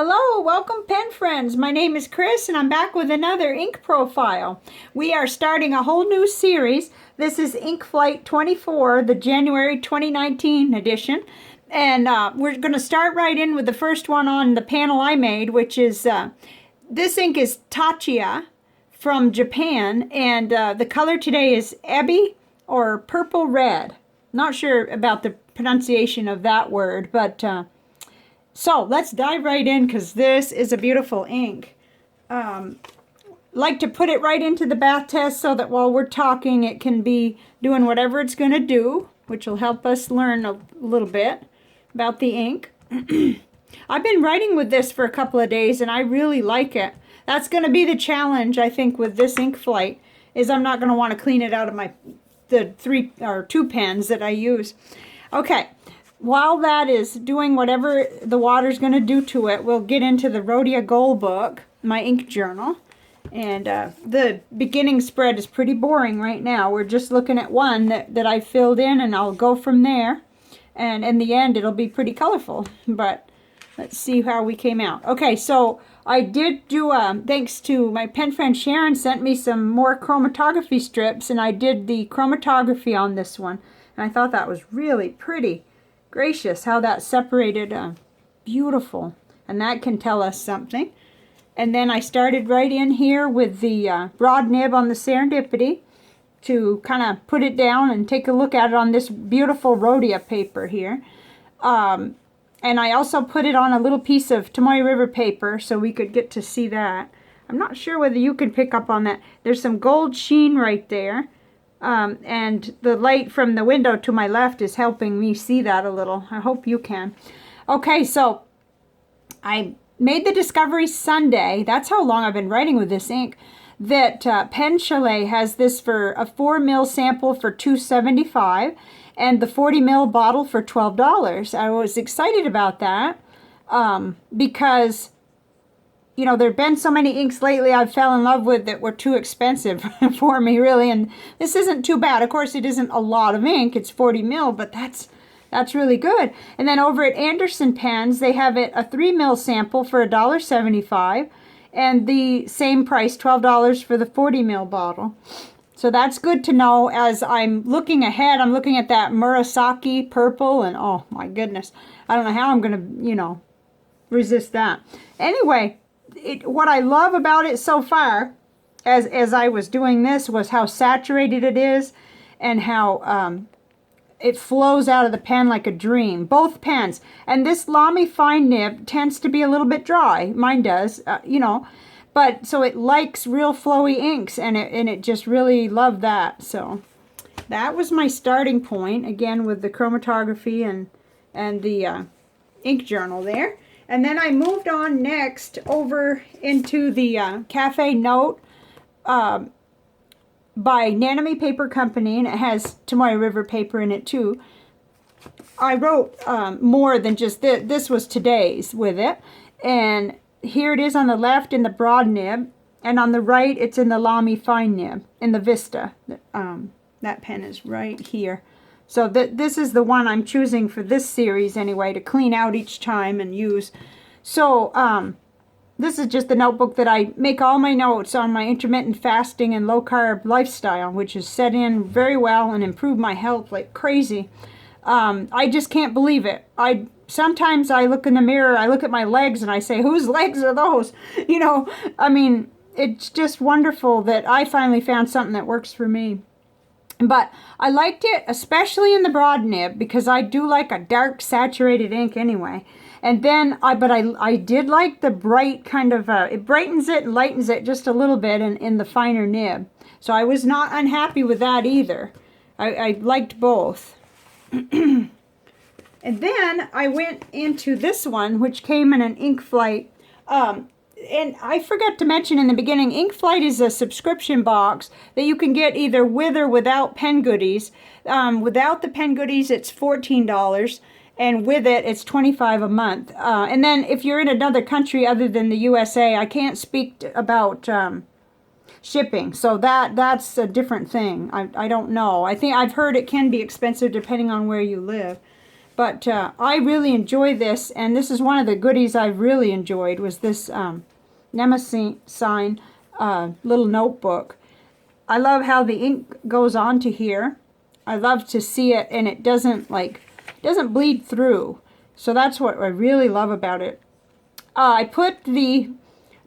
Hello, welcome pen friends. My name is Chris and I'm back with another ink profile. We are starting a whole new series. This is Ink Flight 24, the January 2019 edition. And we're going to start right in with the first one on the panel I made, which is, this ink is Taccia from Japan. And the color today is ebby or purple red. Not sure about the pronunciation of that word, but so let's dive right in because this is a beautiful ink. Like to put it right into the bath test so that while we're talking it can be doing whatever it's going to do, which will help us learn a little bit about the ink. I've been writing with this for a couple of days and I really like it. That's going to be the challenge, I think, with this ink flight, is I'm not going to want to clean it out of the 3 or 2 pens that I use. Okay. While that is doing whatever the water's going to do to it, we'll get into the Rhodia Goal book, my ink journal. And the beginning spread is pretty boring right now. We're just looking at one that I filled in, and I'll go from there. And in the end, it'll be pretty colorful. But let's see how we came out. Okay, so I did do, thanks to my pen friend Sharon, sent me some more chromatography strips, and I did the chromatography on this one. And I thought that was really pretty. Gracious, how that separated, beautiful, and that can tell us something. And then I started right in here with the broad nib on the Serendipity to kind of put it down and take a look at it on this beautiful Rhodia paper here. And I also put it on a little piece of Tomoe River paper so we could get to see that. I'm not sure whether you can pick up on that. There's some gold sheen right there. And the light from the window to my left is helping me see that a little. I hope you can. Okay, so I made the discovery Sunday. That's how long I've been writing with this ink. That Pen Chalet has this for a 4 ml sample for $2.75 and the 40 ml bottle for $12. I was excited about that because, you know, there have been so many inks lately I've fell in love with that were too expensive for me, really. And this isn't too bad. Of course, it isn't a lot of ink. It's 40 ml, but that's really good. And then over at Anderson Pens, they have it a 3 ml sample for $1.75 and the same price, $12 for the 40 ml bottle. So that's good to know as I'm looking ahead. I'm looking at that Murasaki purple and oh my goodness. I don't know how I'm going to, you know, resist that. Anyway, what I love about it so far, as I was doing this, was how saturated it is and how it flows out of the pen like a dream. Both pens. And this Lamy fine nib tends to be a little bit dry. Mine does, you know. But so it likes real flowy inks, and it just really loved that. So that was my starting point, again, with the chromatography and the ink journal there. And then I moved on next over into the Cafe Note by Nanami Paper Company, and it has Tomoe River paper in it too. I wrote more than just this. This was today's with it. And here it is on the left in the broad nib, and on the right it's in the Lamy fine nib, in the Vista. That pen is right here. So this is the one I'm choosing for this series anyway, to clean out each time and use. So this is just the notebook that I make all my notes on my intermittent fasting and low-carb lifestyle, which has set in very well and improved my health like crazy. I just can't believe it. Sometimes I look in the mirror, I look at my legs and I say, whose legs are those? You know, I mean, it's just wonderful that I finally found something that works for me. But I liked it, especially in the broad nib, because I do like a dark saturated ink anyway. And then, I did like the bright kind of, it brightens it and lightens it just a little bit in the finer nib. So I was not unhappy with that either. I liked both. And then I went into this one, which came in an Ink Flight. And I forgot to mention in the beginning, Ink Flight is a subscription box that you can get either with or without pen goodies. Without the pen goodies, it's $14, and with it, it's $25 a month. And then if you're in another country other than the USA, I can't speak about shipping, so that's a different thing. I don't know. I think I've heard it can be expensive depending on where you live. But I really enjoy this, and this is one of the goodies I really enjoyed, was this Nemesis little notebook. I love how the ink goes onto here. I love to see it, and it doesn't bleed through. So that's what I really love about it. I put the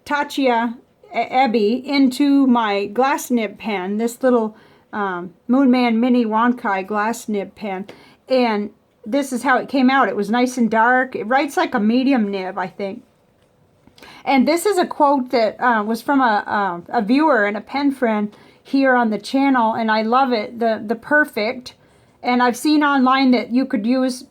Taccia Ebby into my glass nib pen, this little Moonman Mini Wankai glass nib pen, and this is how it came out. It was nice and dark. It writes like a medium nib, I think. And this is a quote that was from a viewer and a pen friend here on the channel, and I love it. The perfect. And I've seen online that you could use,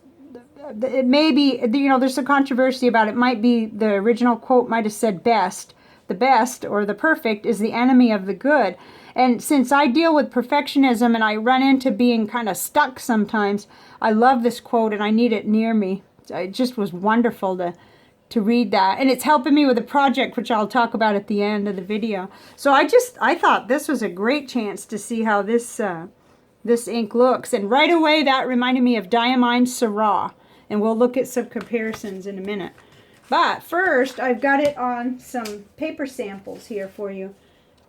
it may be, you know, there's some controversy about it. It might be the original quote might have said best. The best, or the perfect, is the enemy of the good. And since I deal with perfectionism and I run into being kind of stuck sometimes, I love this quote and I need it near me. It just was wonderful to read that. And it's helping me with a project, which I'll talk about at the end of the video. So I thought this was a great chance to see how this ink looks. And right away that reminded me of Diamine Syrah. And we'll look at some comparisons in a minute. But first, I've got it on some paper samples here for you.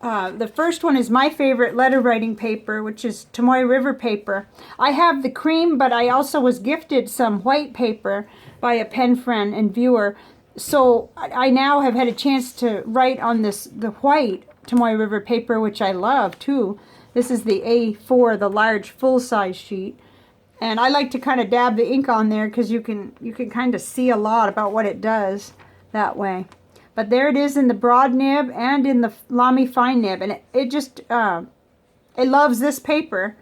The first one is my favorite letter writing paper, which is Tomoe River paper. I have the cream, but I also was gifted some white paper by a pen friend and viewer. So I now have had a chance to write on the white Tomoe River paper, which I love too. This is the A4, the large full-size sheet. And I like to kind of dab the ink on there because you can kind of see a lot about what it does that way. But there it is in the broad nib and in the Lamy fine nib. And it just, it loves this paper.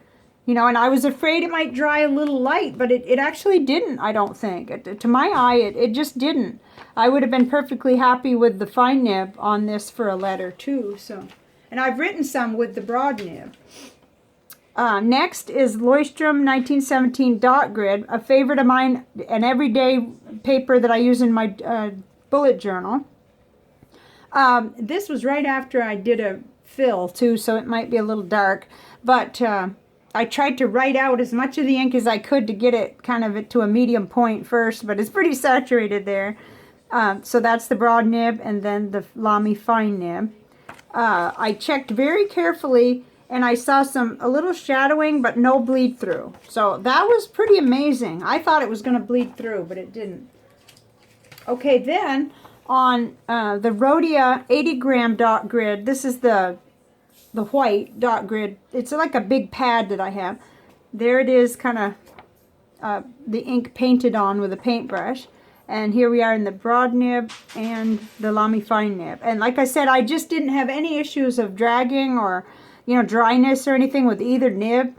You know, and I was afraid it might dry a little light, but it actually didn't, I don't think. To my eye, it just didn't. I would have been perfectly happy with the fine nib on this for a letter too. So, and I've written some with the broad nib. Next is Leuchtturm 1917 Dot Grid, a favorite of mine, an everyday paper that I use in my bullet journal. This was right after I did a fill too, so it might be a little dark, but I tried to write out as much of the ink as I could to get it kind of to a medium point first, but it's pretty saturated there. So that's the broad nib and then the Lamy fine nib. I checked very carefully and I saw a little shadowing, but no bleed through. So that was pretty amazing. I thought it was going to bleed through, but it didn't. Okay, then on the Rhodia 80 gram dot grid, this is the white dot grid. It's like a big pad that I have. There it is, kind of the ink painted on with a paintbrush. And here we are in the broad nib and the Lamy fine nib. And like I said, I just didn't have any issues of dragging or, you know, dryness or anything with either nib.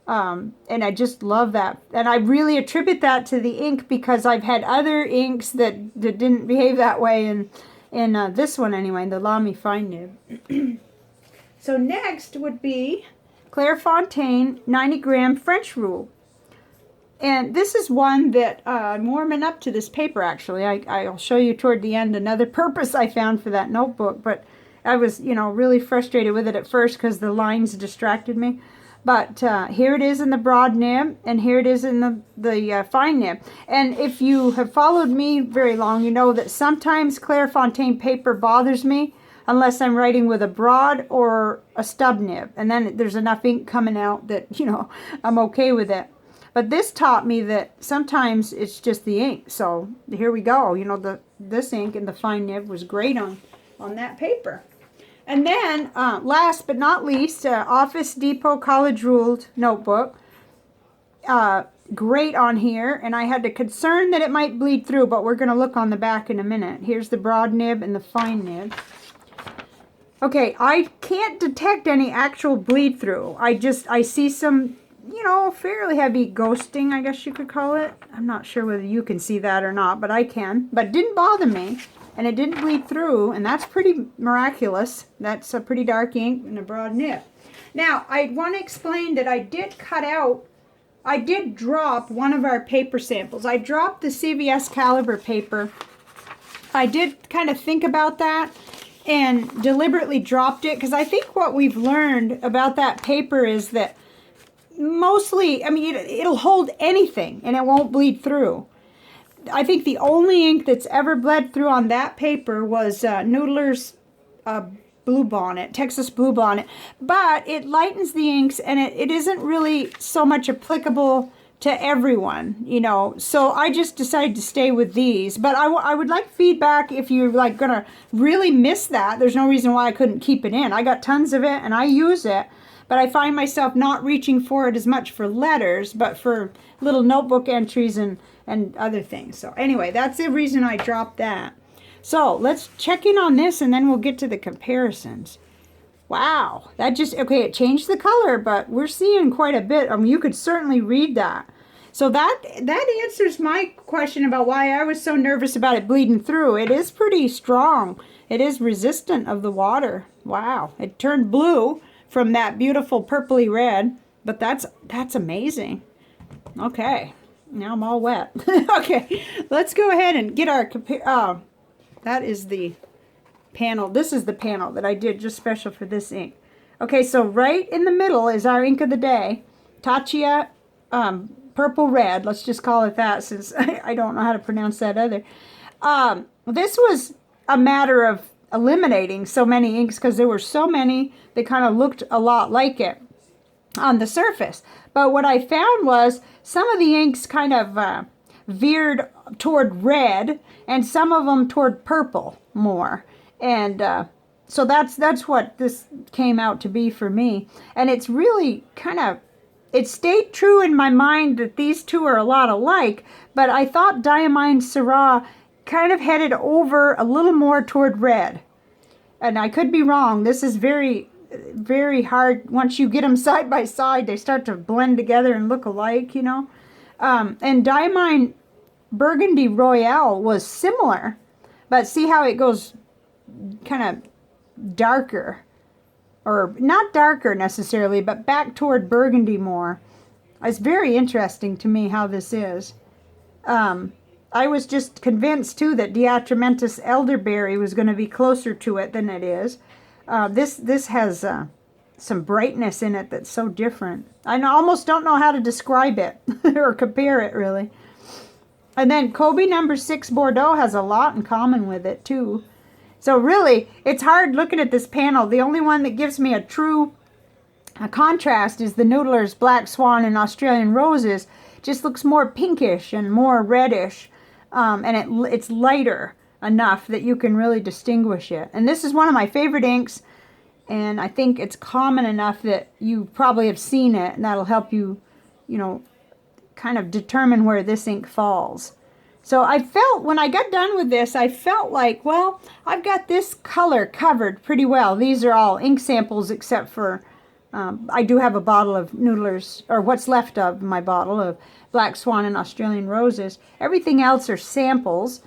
And I just love that. And I really attribute that to the ink because I've had other inks that didn't behave that way. And in this one anyway, the Lamy fine nib. So next would be Clairefontaine 90 gram French rule. And this is one that I'm warming up to this paper actually. I'll show you toward the end another purpose I found for that notebook. But I was, you know, really frustrated with it at first because the lines distracted me. But here it is in the broad nib, and here it is in the fine nib. And if you have followed me very long, you know that sometimes Clairefontaine paper bothers me unless I'm writing with a broad or a stub nib. And then there's enough ink coming out that, you know, I'm okay with it. But this taught me that sometimes it's just the ink. So here we go. You know, this ink in the fine nib was great on that paper. And then, last but not least, Office Depot College Ruled notebook. Great on here, and I had a concern that it might bleed through, but we're going to look on the back in a minute. Here's the broad nib and the fine nib. Okay, I can't detect any actual bleed through. I see some, you know, fairly heavy ghosting, I guess you could call it. I'm not sure whether you can see that or not, but I can. But it didn't bother me. And it didn't bleed through, and that's pretty miraculous. That's a pretty dark ink and a broad nib. Now, I want to explain that I did drop one of our paper samples. I dropped the CVS caliber paper. I did kind of think about that and deliberately dropped it because I think what we've learned about that paper is that mostly, I mean, it'll hold anything and it won't bleed through. I think the only ink that's ever bled through on that paper was Noodler's Blue Bonnet, Texas Blue Bonnet. But it lightens the inks, and it isn't really so much applicable to everyone, you know. So I just decided to stay with these. But I would like feedback if you're like gonna really miss that. There's no reason why I couldn't keep it in. I got tons of it and I use it, but I find myself not reaching for it as much for letters, but for little notebook entries and other things. So anyway, that's the reason I dropped that. So let's check in on this and then we'll get to the comparisons. Wow, that just, okay, it changed the color, but we're seeing quite a bit. I mean, you could certainly read that. So that answers my question about why I was so nervous about it bleeding through. It is pretty strong. It is resistant of the water. Wow, it turned blue from that beautiful purpley red, but that's amazing. Okay, now I'm all wet. Okay, let's go ahead and get our that is the panel. This is the panel that I did just special for this ink. Okay, so right in the middle is our ink of the day, Taccia Purple Red. Let's just call it that, since I don't know how to pronounce that other. This was a matter of eliminating so many inks because there were so many that kind of looked a lot like it on the surface. But what I found was some of the inks kind of veered toward red and some of them toward purple more. And so that's what this came out to be for me. And it's really kind of, it stayed true in my mind that these two are a lot alike, but I thought Diamine Syrah kind of headed over a little more toward red. And I could be wrong. This is very, very hard. Once you get them side by side, they start to blend together and look alike, you know. And Diamine Burgundy Royale was similar, but see how it goes kind of darker, or not darker necessarily, but back toward burgundy more. It's very interesting to me how this is. I was just convinced too that Diatramentus elderberry was going to be closer to it than it is. This has some brightness in it that's so different. I almost don't know how to describe it or compare it really. And then Kobe No. 6 Bordeaux has a lot in common with it too. So really, it's hard looking at this panel. The only one that gives me a true contrast is the Noodler's Black Swan and Australian Roses. Just looks more pinkish and more reddish. And it's lighter enough that you can really distinguish it. And this is one of my favorite inks. And I think it's common enough that you probably have seen it. And that'll help you, you know, kind of determine where this ink falls. So I felt, when I got done with this, I felt like, well, I've got this color covered pretty well. These are all ink samples except for, I do have a bottle of Noodler's, or what's left of my bottle of Black Swan and Australian Roses. Everything else are samples.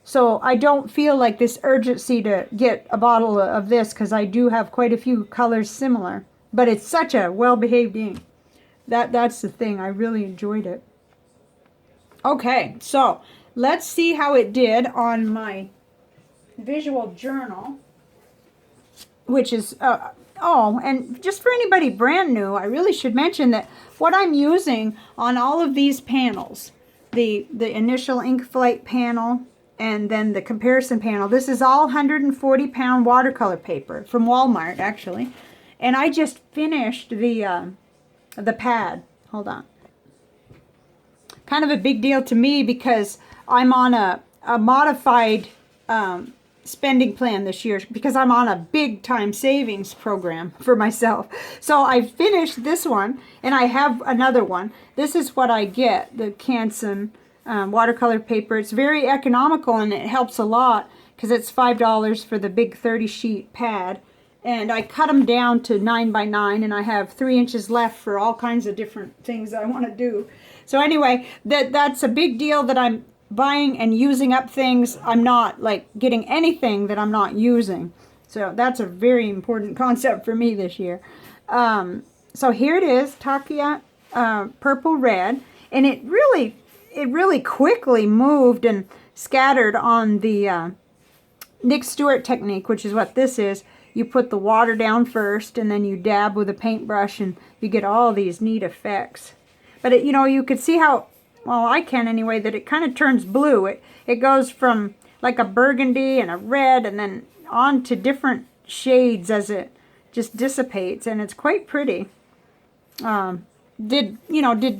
So I don't feel like this urgency to get a bottle of this because I do have quite a few colors similar. But it's such a well-behaved ink. That's the thing. I really enjoyed it. Okay, so let's see how it did on my visual journal, which is, oh, and just for anybody brand new, I really should mention that what I'm using on all of these panels, the initial ink flight panel and then the comparison panel, this is all 140-pound watercolor paper from Walmart, actually. And I just finished the pad. Hold on. Kind of a big deal to me because I'm on a modified spending plan this year because I'm on a big time savings program for myself. So I finished this one and I have another one. This is what I get, the Canson watercolor paper. It's very economical and it helps a lot because it's $5 for the big 30 sheet pad. And I cut them down to 9x9 and I have 3 inches left for all kinds of different things I want to do. So anyway, that's a big deal that I'm buying and using up things. I'm not like getting anything that I'm not using. So that's a very important concept for me this year. So here it is, Taccia Purple Red. And it really quickly moved and scattered on the Nick Stewart technique, which is what this is. you put the water down first and then you dab with a paintbrush and you get all these neat effects. But it, you know, you could see how, well, I can anyway, that it kind of turns blue. It goes from like a burgundy and a red and then on to different shades as it just dissipates, and it's quite pretty. Did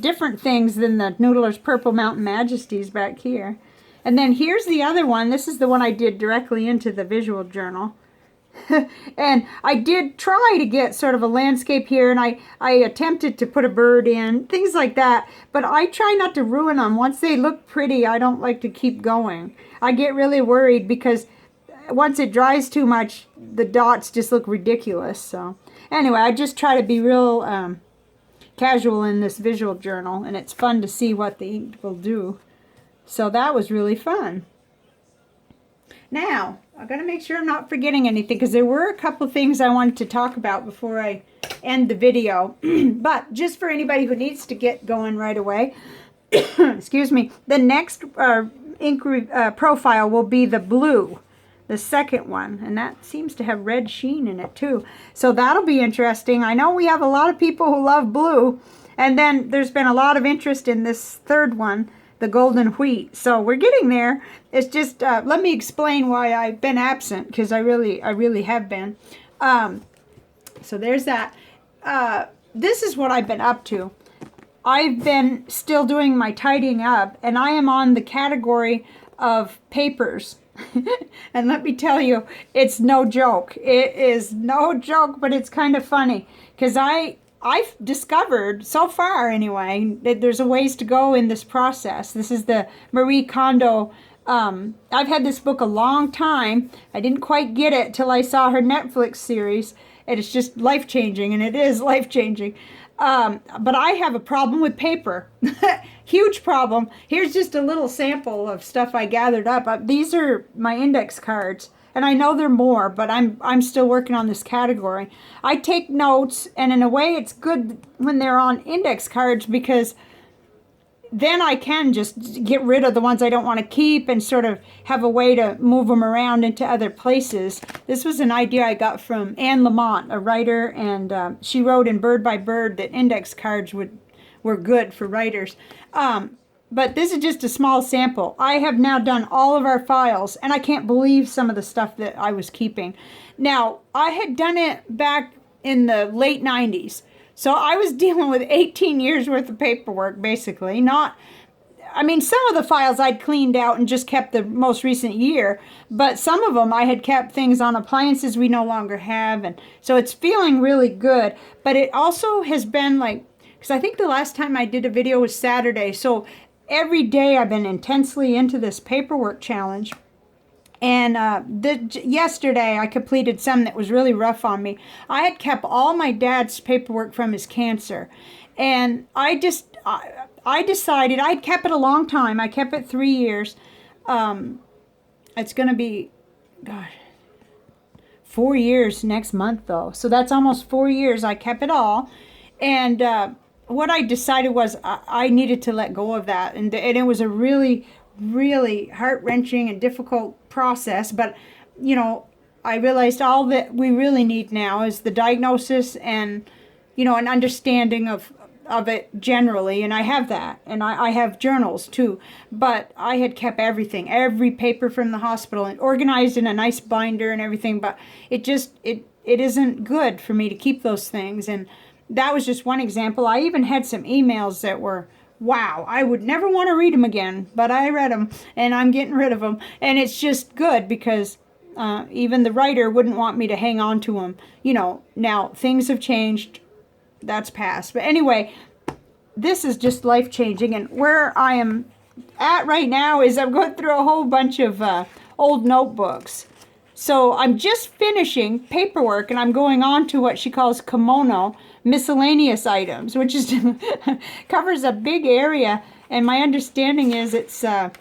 different things than the Noodler's Purple Mountain Majesties back here. And then here's the other one. This is the one I did directly into the visual journal. And I did try to get sort of a landscape here, and I attempted to put a bird in, things like that. But I try not to ruin them. Once they look pretty, I don't like to keep going. I get really worried because once it dries too much, the dots just look ridiculous. So anyway, I just try to be real casual in this visual journal, and it's fun to see what the ink will do. So that was really fun. Now, I've got to make sure I'm not forgetting anything, because there were a couple of things I wanted to talk about before I end the video. But just for anybody who needs to get going right away, excuse me, the next ink profile will be the blue, the second one, and that seems to have red sheen in it too. So that'll be interesting. I know we have a lot of people who love blue, and then there's been a lot of interest in this third one, the golden wheat. So we're getting there. It's just, let me explain why I've been absent, because I really have been. So there's that. This is what I've been up to. I've been still doing my tidying up, and I am on the category of papers. And let me tell you, it's no joke. It is no joke, but it's kind of funny, because I've discovered, so far anyway, that there's a ways to go in this process. This is the Marie Kondo. I've had this book a long time. I didn't quite get it till I saw her Netflix series, and it's just life-changing, and it is life-changing. But I have a problem with paper. Huge problem. Here's just a little sample of stuff I gathered up. These are my index cards, and I know there are more, but I'm still working on this category. I take notes, and in a way it's good when they're on index cards, because then I can just get rid of the ones I don't want to keep and sort of have a way to move them around into other places. This was an idea I got from Anne Lamott, a writer, and she wrote in Bird by Bird that index cards were good for writers. But this is just a small sample. I have now done all of our files, and I can't believe some of the stuff that I was keeping. Now, I had done it back in the late 90s. So I was dealing with 18 years worth of paperwork, basically. Some of the files I'd cleaned out and just kept the most recent year, but some of them I had kept things on appliances we no longer have, and so it's feeling really good. But it also has been like, because I think the last time I did a video was Saturday, so every day I've been intensely into this paperwork challenge. And yesterday I completed some that was really rough on me. I had kept all my dad's paperwork from his cancer. And I decided, I'd kept it a long time. I kept it 3 years. It's going to be, 4 years next month though. So that's almost 4 years I kept it all. And what I decided was I needed to let go of that. And it was a really heart-wrenching and difficult process, but I realized all that we really need now is the diagnosis and an understanding of it generally, and I have that, and I have journals too, but I had kept every paper from the hospital, and organized in a nice binder and everything, but it isn't good for me to keep those things. And that was just one example. I even had some emails that were, wow, I would never want to read them again, but I read them, and I'm getting rid of them. And it's just good, because even the writer wouldn't want me to hang on to them. Now things have changed. That's past. But anyway, this is just life-changing. And where I am at right now is I'm going through a whole bunch of old notebooks. So I'm just finishing paperwork, and I'm going on to what she calls kimono, miscellaneous items, which is covers a big area. And my understanding is it's CDs,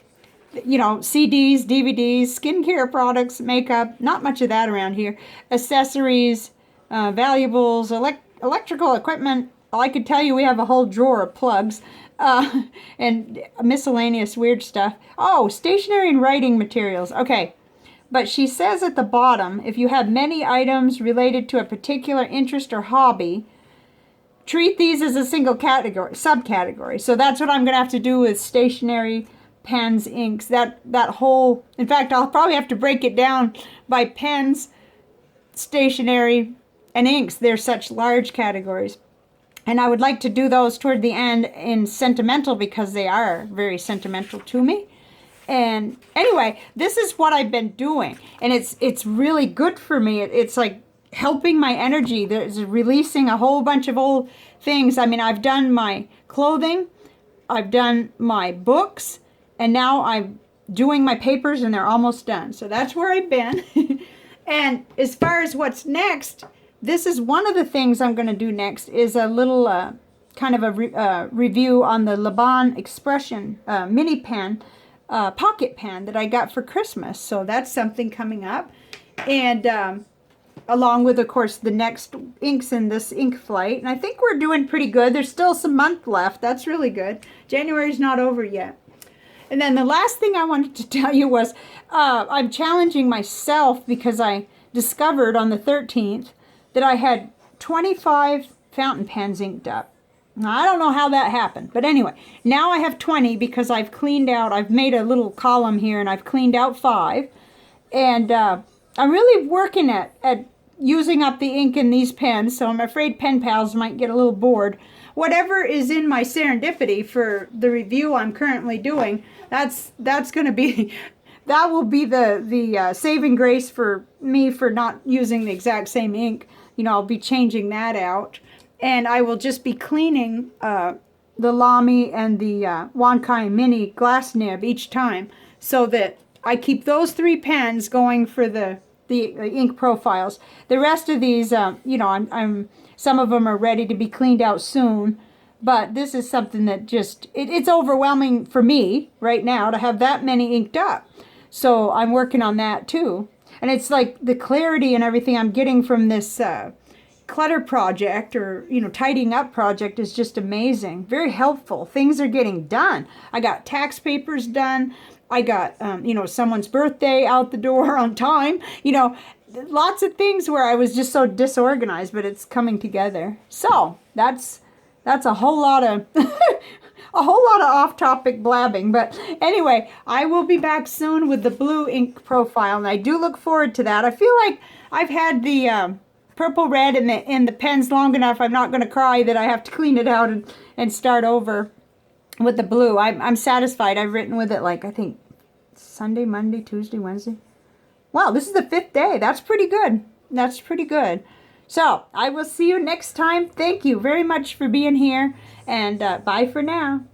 DVDs, skincare products, makeup, not much of that around here, accessories, valuables, electrical equipment. I could tell you we have a whole drawer of plugs, and miscellaneous weird stuff. Oh, stationery and writing materials. Okay, But she says at the bottom, if you have many items related to a particular interest or hobby, treat these as a single category, subcategory. So that's what I'm going to have to do with stationery, pens, inks, that whole, in fact, I'll probably have to break it down by pens, stationery, and inks. They're such large categories. And I would like to do those toward the end in sentimental because they are very sentimental to me. And anyway, this is what I've been doing. And it's really good for me. It's like helping my energy. There's releasing a whole bunch of old things. I mean, I've done my clothing, I've done my books, and now I'm doing my papers and they're almost done. So that's where I've been. And as far as what's next, this is one of the things I'm going to do next is a little kind of a review on the Lamy Expression mini pen, pocket pen that I got for Christmas. So that's something coming up. And along with, of course, the next inks in this ink flight. And I think we're doing pretty good. There's still some month left. That's really good. January's not over yet. And then the last thing I wanted to tell you was I'm challenging myself because I discovered on the 13th that I had 25 fountain pens inked up. Now, I don't know how that happened, but anyway, now I have 20 because I've cleaned out, I've made a little column here and I've cleaned out 5. And I'm really working at using up the ink in these pens, so I'm afraid pen pals might get a little bored. Whatever is in my serendipity for the review I'm currently doing, that's going to be, that will be the saving grace for me for not using the exact same ink. You know, I'll be changing that out. And I will just be cleaning the Lamy and the Wankai Mini glass nib each time so that I keep those 3 pens going for the ink profiles. The rest of these, you know, I'm some of them are ready to be cleaned out soon. But this is something that just, it's overwhelming for me right now to have that many inked up. So I'm working on that too. And it's like the clarity and everything I'm getting from this clutter project or, you know, tidying up project is just amazing. Very helpful. Things are getting done. I got tax papers done. I got, you know, someone's birthday out the door on time. You know, lots of things where I was just so disorganized, but it's coming together. So that's a whole lot of a whole lot of off-topic blabbing. But anyway, I will be back soon with the blue ink profile, and I do look forward to that. I feel like I've had the purple red in the pens long enough. I'm not going to cry that I have to clean it out and start over with the blue. I'm satisfied. I've written with it like, I think, Sunday, Monday, Tuesday, Wednesday. Wow, this is the 5th day. That's pretty good. That's pretty good. So, I will see you next time. Thank you very much for being here, and bye for now.